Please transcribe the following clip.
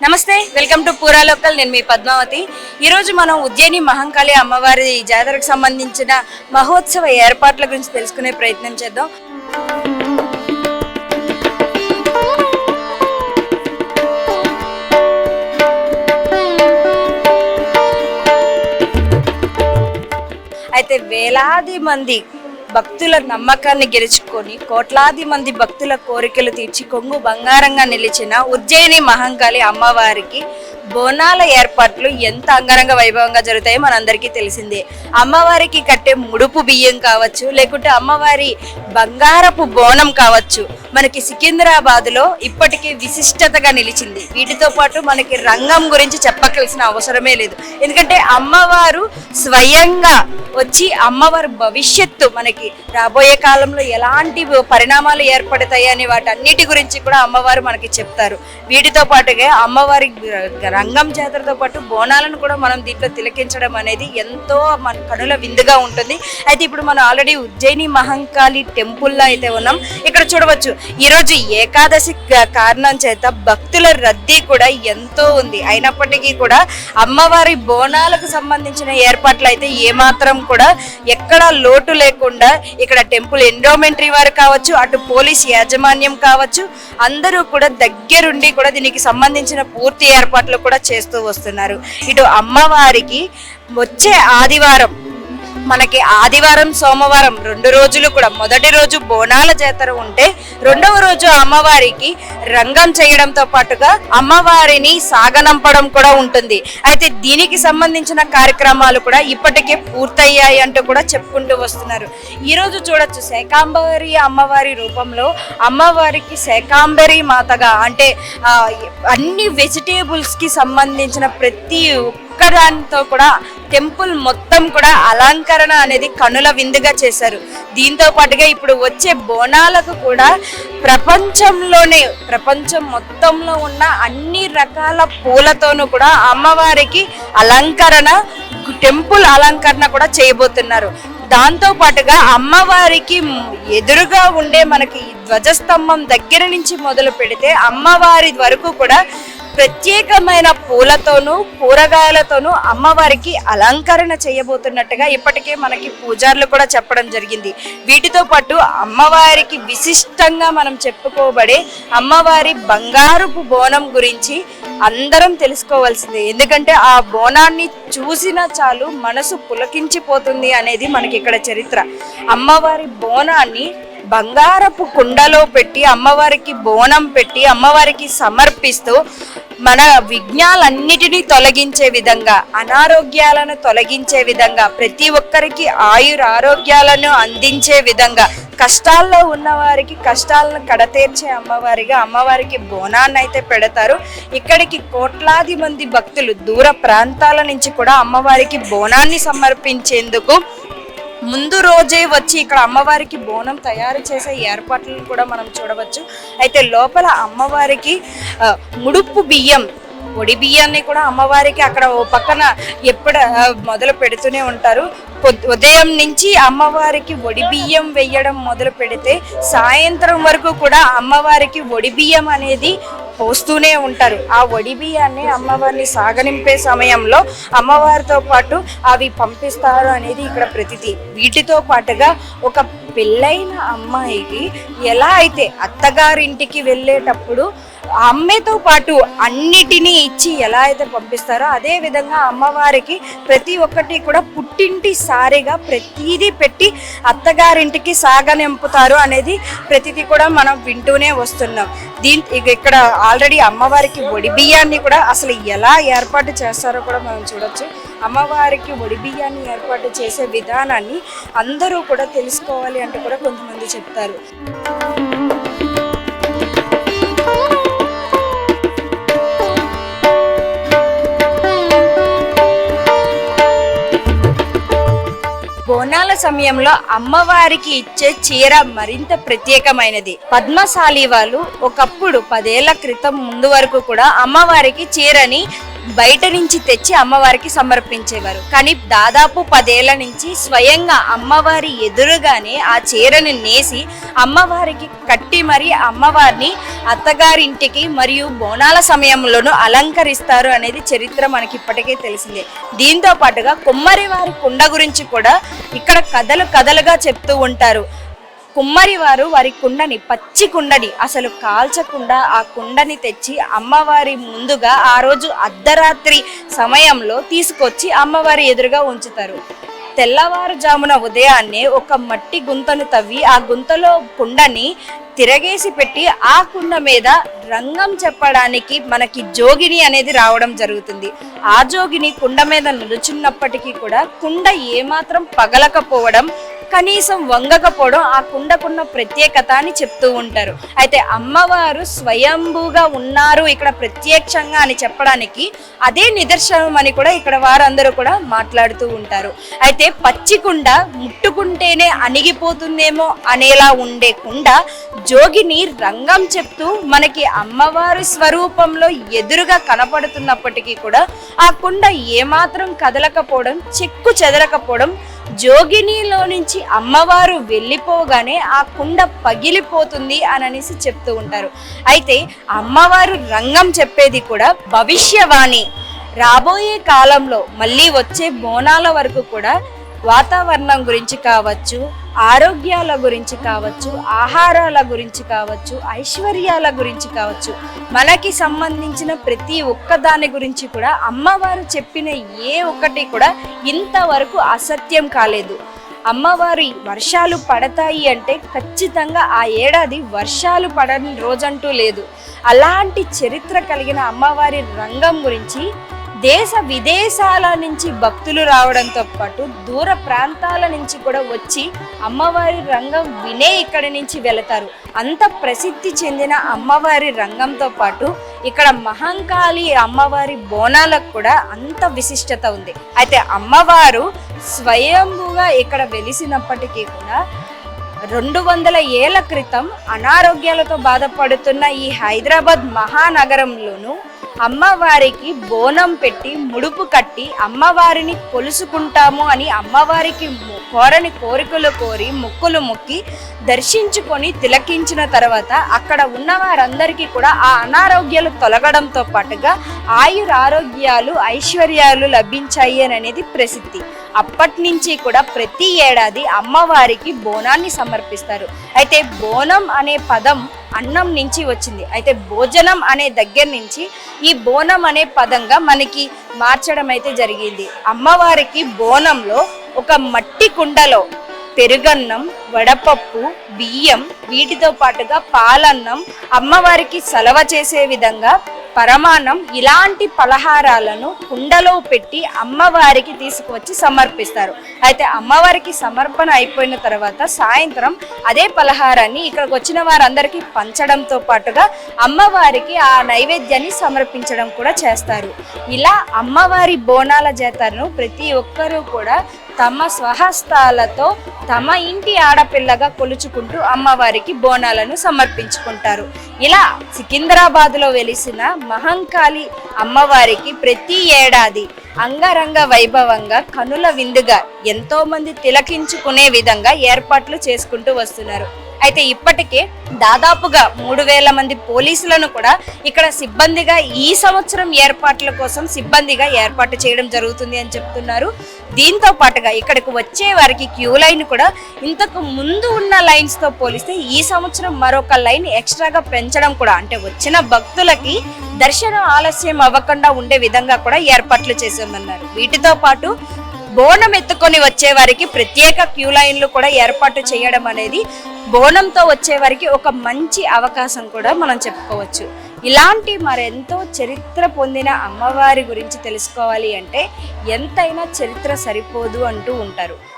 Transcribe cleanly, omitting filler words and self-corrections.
నమస్తే, welcome to పూరా local. నేను మీ పద్మావతి. ఈరోజు మనం ఉజ్జయిని మహంకాళి అమ్మవారి జాతరకు సంబంధించిన మహోత్సవ ఏర్పాట్ల గురించి తెలుసుకునే ప్రయత్నం చేద్దాం. అయితే వేలాది మంది భక్తుల నమ్మకాన్ని గెలుచుకొని కోట్లాది మంది భక్తుల కోరికలు తీర్చి కొంగు బంగారంగా నిలిచిన ఉజ్జయిని మహంకాళి అమ్మవారికి బోనాల ఏర్పాట్లు ఎంత అంగరంగ వైభవంగా జరుగుతాయో మనందరికీ తెలిసిందే. అమ్మవారికి కట్టే ముడుపు బియ్యం కావచ్చు, లేకుంటే అమ్మవారి బంగారపు బోనం కావచ్చు, మనకి సికింద్రాబాద్లో ఇప్పటికీ విశిష్టతగా నిలిచింది. వీటితో పాటు మనకి రంగం గురించి చెప్పకలసిన అవసరమే లేదు. ఎందుకంటే అమ్మవారు స్వయంగా వచ్చి అమ్మవారి భవిష్యత్తు మనకి రాబోయే కాలంలో ఎలాంటి పరిణామాలు ఏర్పడతాయి అని వాటన్నిటి గురించి కూడా అమ్మవారు మనకి చెప్తారు. వీటితో పాటుగా అమ్మవారి రంగం జాతరతో పాటు బోనాలను కూడా మనం దీంట్లో తిలకించడం అనేది ఎంతో మన కనుల విందుగా ఉంటుంది. అయితే ఇప్పుడు మనం ఆల్రెడీ ఉజ్జయిని మహంకాళి టెంపుల్లో అయితే ఉన్నాం. ఇక్కడ చూడవచ్చు, ఈరోజు ఏకాదశి కారణం చేత భక్తుల రద్దీ కూడా ఎంతో ఉంది. అయినప్పటికీ కూడా అమ్మవారి బోనాలకు సంబంధించిన ఏర్పాట్లు అయితే ఏమాత్రం కూడా ఎక్కడా లోటు లేకుండా ఇక్కడ టెంపుల్ ఎండోమెంటరీ వారు కావచ్చు, అటు పోలీస్ యాజమాన్యం కావచ్చు, అందరూ కూడా దగ్గరుండి కూడా దీనికి సంబంధించిన పూర్తి ఏర్పాట్లు కూడా చేస్తూ వస్తున్నారు. ఇటు అమ్మవారికి వచ్చే ఆదివారం, మనకి ఆదివారం సోమవారం 2 రోజులు కూడా, మొదటి రోజు బోనాల జాతర ఉంటే రెండవ రోజు అమ్మవారికి రంగం చేయడంతో పాటుగా అమ్మవారిని సాగనంపడం కూడా ఉంటుంది. అయితే దీనికి సంబంధించిన కార్యక్రమాలు కూడా ఇప్పటికే పూర్తయ్యాయి అంటూ కూడా చెప్పుకుంటూ వస్తున్నారు. ఈరోజు చూడొచ్చు, శాకాంబరి అమ్మవారి రూపంలో అమ్మవారికి శాకాంబరి మాతగా, అంటే అన్ని వెజిటేబుల్స్కి సంబంధించిన ప్రతి ఒక్కదానితో కూడా టెంపుల్ మొత్తం కూడా అలంకరణ అనేది కనుల విందుగా చేశారు. దీంతో పాటుగా ఇప్పుడు వచ్చే బోనాలకు కూడా ప్రపంచం మొత్తంలో ఉన్న అన్ని రకాల పూలతోనూ కూడా అమ్మవారికి అలంకరణ, టెంపుల్ అలంకరణ కూడా చేయబోతున్నారు. దాంతో పాటుగా అమ్మవారికి ఎదురుగా ఉండే మనకి ధ్వజస్తంభం దగ్గర నుంచి మొదలు పెడితే అమ్మవారి వరకు కూడా ప్రత్యేకమైన పూలతోనూ కూరగాయలతోనూ అమ్మవారికి అలంకరణ చేయబోతున్నట్టుగా ఇప్పటికే మనకి పూజారులు కూడా చెప్పడం జరిగింది. వీటితో పాటు అమ్మవారికి విశిష్టంగా మనం చెప్పుకోబడే అమ్మవారి బంగారపు బోనం గురించి అందరం తెలుసుకోవాల్సిందే. ఎందుకంటే ఆ బోనాన్ని చూసినా చాలు మనసు పులకించిపోతుంది అనేది మనకి ఇక్కడ చరిత్ర. అమ్మవారి బోనాన్ని బంగారపు కుండలో పెట్టి అమ్మవారికి బోనం పెట్టి అమ్మవారికి సమర్పిస్తూ మన విఘ్నాలన్నిటినీ తొలగించే విధంగా, అనారోగ్యాలను తొలగించే విధంగా, ప్రతి ఒక్కరికి ఆరోగ్యాలను అందించే విధంగా, కష్టాల్లో ఉన్నవారికి కష్టాలను కడతీర్చే అమ్మవారిగా అమ్మవారికి బోనాన్ని అయితే పెడతారు. ఇక్కడికి కోట్లాది మంది భక్తులు దూర ప్రాంతాల నుంచి కూడా అమ్మవారికి బోనాన్ని సమర్పించేందుకు ముందు రోజే వచ్చి ఇక్కడ అమ్మవారికి బోనం తయారు చేసే ఏర్పాట్లను కూడా మనం చూడవచ్చు. అయితే లోపల అమ్మవారికి ముడుపు బియ్యం, పొడి బియ్యాన్ని కూడా అమ్మవారికి అక్కడ ఓ పక్కన మొదలు పెడుతూనే ఉంటారు. ఉదయం నుంచి అమ్మవారికి ఒడి బియ్యం వేయడం మొదలు పెడితే సాయంత్రం వరకు కూడా అమ్మవారికి ఒడి బియ్యం అనేది పోస్తూనే ఉంటారు. ఆ ఒడి బియ్యాన్ని అమ్మవారిని సాగనింపే సమయంలో అమ్మవారితో పాటు అవి పంపిస్తారు అనేది ఇక్కడ ప్రతీతి. వీటితో పాటుగా ఒక పెళ్ళైన అమ్మాయికి ఎలా అయితే అత్తగారింటికి వెళ్ళేటప్పుడు అమ్మతో పాటు అన్నిటినీ ఇచ్చి ఎలా అయితే పంపిస్తారో అదే విధంగా అమ్మవారికి ప్రతి ఒక్కటి కూడా పుట్టింటి సారిగా ప్రతిదీ పెట్టి అత్తగారింటికి సాగనింపుతారు అనేది ప్రతిదీ కూడా మనం వింటూనే వస్తున్నాం. ఇక్కడ ఆల్రెడీ అమ్మవారికి ఒడి బియ్యాన్ని కూడా అసలు ఎలా ఏర్పాటు చేస్తారో కూడా మనం చూడొచ్చు. అమ్మవారికి ఒడి బియ్యాన్ని ఏర్పాటు చేసే విధానాన్ని అందరూ కూడా తెలుసుకోవాలి అంటూ కూడా కొంతమంది చెప్తారు. బోనాల సమయంలో అమ్మవారికి ఇచ్చే చీర మరింత ప్రత్యేకమైనది. పద్మశాలి వాళ్ళు ఒకప్పుడు 10 ఏళ్ల క్రితం ముందు వరకు కూడా అమ్మవారికి చీరని బయట నుంచి తెచ్చి అమ్మవారికి సమర్పించేవారు. కానీ దాదాపు 10 ఏళ్ల నుంచి స్వయంగా అమ్మవారి ఎదురుగానే ఆ చీరని నేసి అమ్మవారికి కట్టి మరి అమ్మవారిని అత్తగారింటికి మరియు బోనాల సమయంలోనూ అలంకరిస్తారు అనేది చరిత్ర మనకి ఇప్పటికే తెలిసిందే. దీంతో పాటుగా కుమ్మరి వారి కుండ గురించి కూడా ఇక్కడ కథలుగా చెప్తూ ఉంటారు. కుమ్మరి వారు వారి కుండని, పచ్చి కుండని అసలు కాల్చకుండా ఆ కుండని తెచ్చి అమ్మవారి ముందుగా ఆ రోజు అర్ధరాత్రి సమయంలో తీసుకొచ్చి అమ్మవారి ఎదురుగా ఉంచుతారు. తెల్లవారుజామున ఉదయాన్నే ఒక మట్టి గుంతను తవ్వి ఆ గుంతలో కుండని తిరగేసి పెట్టి ఆ కుండ మీద రంగం చెప్పడానికి మనకి జోగిని అనేది రావడం జరుగుతుంది. ఆ జోగిని కుండ మీద నిలుచున్నప్పటికీ కూడా కుండ ఏమాత్రం పగలకపోవడం, కనీసం వంగకపోవడం ఆ కుండకున్న ప్రత్యేకత అని చెప్తూ ఉంటారు. అయితే అమ్మవారు స్వయంభూగా ఉన్నారు ఇక్కడ ప్రత్యక్షంగా అని చెప్పడానికి అదే నిదర్శనం అని కూడా ఇక్కడ వారందరూ కూడా మాట్లాడుతూ ఉంటారు. అయితే పచ్చి కుండ ముట్టుకుంటేనే అణిగిపోతుందేమో అనేలా ఉండే కుండ జోగిని రంగం చెప్తూ మనకి అమ్మవారి స్వరూపంలో ఎదురుగా కనపడుతున్నప్పటికీ కూడా ఆ కుండ ఏమాత్రం కదలకపోవడం, చెక్కు చెదరకపోవడం, జోగినిలో నుంచి అమ్మవారు వెళ్ళిపోగానే ఆ కుండ పగిలిపోతుంది అని అనేసి చెప్తూ ఉంటారు. అయితే అమ్మవారు రంగం చెప్పేది కూడా భవిష్యవాణి, రాబోయే కాలంలో మళ్ళీ వచ్చే బోనాల వరకు కూడా వాతావరణం గురించి కావచ్చు, ఆరోగ్యాల గురించి కావచ్చు, ఆహారాల గురించి కావచ్చు, ఐశ్వర్యాల గురించి కావచ్చు, మనకి సంబంధించిన ప్రతి ఒక్కదాని గురించి కూడా అమ్మవారు చెప్పిన ఏ ఒక్కటి కూడా ఇంతవరకు అసత్యం కాలేదు. అమ్మవారి వర్షాలు పడతాయి అంటే ఖచ్చితంగా ఆ ఏడాది వర్షాలు పడని రోజంటూ లేదు. అలాంటి చరిత్ర కలిగిన అమ్మవారి రంగం గురించి దేశ విదేశాల నుంచి భక్తులు రావడంతో పాటు దూర ప్రాంతాల నుంచి కూడా వచ్చి అమ్మవారి రంగం వినే ఇక్కడి నుంచి వెళతారు. అంత ప్రసిద్ధి చెందిన అమ్మవారి రంగంతో పాటు ఇక్కడ మహంకాళి అమ్మవారి బోనాలకు కూడా అంత విశిష్టత ఉంది. అయితే అమ్మవారు స్వయంభూగా ఇక్కడ వెలిసినప్పటికీ కూడా 200 ఏళ్ల క్రితం అనారోగ్యాలతో బాధపడుతున్న ఈ హైదరాబాద్ మహానగరంలోనూ అమ్మవారికి బోనం పెట్టి ముడుపు కట్టి అమ్మవారిని కొలుసుకుంటాము అని అమ్మవారికి కోరని కోరికలు కోరి మొక్కులు మొక్కి దర్శించుకొని తిలకించిన తర్వాత అక్కడ ఉన్న వారందరికీ కూడా ఆ అనారోగ్యాలు తొలగడంతో పాటుగా ఆయురారోగ్యాలు, ఐశ్వర్యాలు లభించాయి అని అనేది ప్రసిద్ధి. అప్పటి నుంచి కూడా ప్రతి ఏడాది అమ్మవారికి బోనాన్ని సమర్పిస్తారు. అయితే బోనం అనే పదం అన్నం నుంచి వచ్చింది. అయితే భోజనం అనే దగ్గర నుంచి ఈ బోనం అనే పదంగా మనకి మార్చడం అయితే జరిగింది. అమ్మవారికి బోనంలో ఒక మట్టి కుండలో పెరుగన్నం, వడపప్పు, బియ్యం, వీటితో పాటుగా పాలన్నం, అమ్మవారికి సలవ చేసే విధంగా పరమాన్నం, ఇలాంటి పలహారాలను కుండలో పెట్టి అమ్మవారికి తీసుకువచ్చి సమర్పిస్తారు. అయితే అమ్మవారికి సమర్పణ అయిపోయిన తర్వాత సాయంత్రం అదే పలహారాన్ని ఇక్కడికి వచ్చిన వారందరికీ పంచడంతో పాటుగా అమ్మవారికి ఆ నైవేద్యాన్ని సమర్పించడం కూడా చేస్తారు. ఇలా అమ్మవారి బోనాల జాతరను ప్రతి ఒక్కరూ కూడా తమ స్వహస్తాలతో తమ ఇంటి ఆడపిల్లగా కొలుచుకుంటూ అమ్మవారికి బోనాలను సమర్పించుకుంటారు. ఇలా సికింద్రాబాద్లో వెలిసిన మహంకాళి అమ్మవారికి ప్రతి ఏడాది అంగరంగ వైభవంగా కనుల విందుగా ఎంతో మంది తిలకించుకునే విధంగా ఏర్పాట్లు చేసుకుంటూ వస్తున్నారు. అయితే ఇప్పటికే దాదాపుగా 3000 మంది పోలీసులను కూడా ఇక్కడ సిబ్బందిగా ఈ సంవత్సరం ఏర్పాట్ల కోసం సిబ్బందిగా ఏర్పాటు చేయడం జరుగుతుంది అని చెప్తున్నారు. దీంతో పాటుగా ఇక్కడికి వచ్చే వారికి క్యూ లైన్ కూడా ఇంతకు ముందు ఉన్న లైన్స్తో పోలిస్తే ఈ సంవత్సరం మరొక లైన్ ఎక్స్ట్రాగా పెంచడం కూడా, అంటే వచ్చిన భక్తులకి దర్శనం ఆలస్యం అవ్వకుండా ఉండే విధంగా కూడా ఏర్పాట్లు చేసామన్నారు. వీటితో పాటు బోనం ఎత్తుకొని వచ్చే వారికి ప్రత్యేక క్యూ లైన్లు కూడా ఏర్పాటు చేయడం అనేది బోనంతో వచ్చే వారికి ఒక మంచి అవకాశం కూడా మనం చెప్పుకోవచ్చు. ఇలాంటి మరెంతో చరిత్ర పొందిన అమ్మవారి గురించి తెలుసుకోవాలి అంటే ఎంతైనా చరిత్ర సరిపోదు అంటూ ఉంటారు.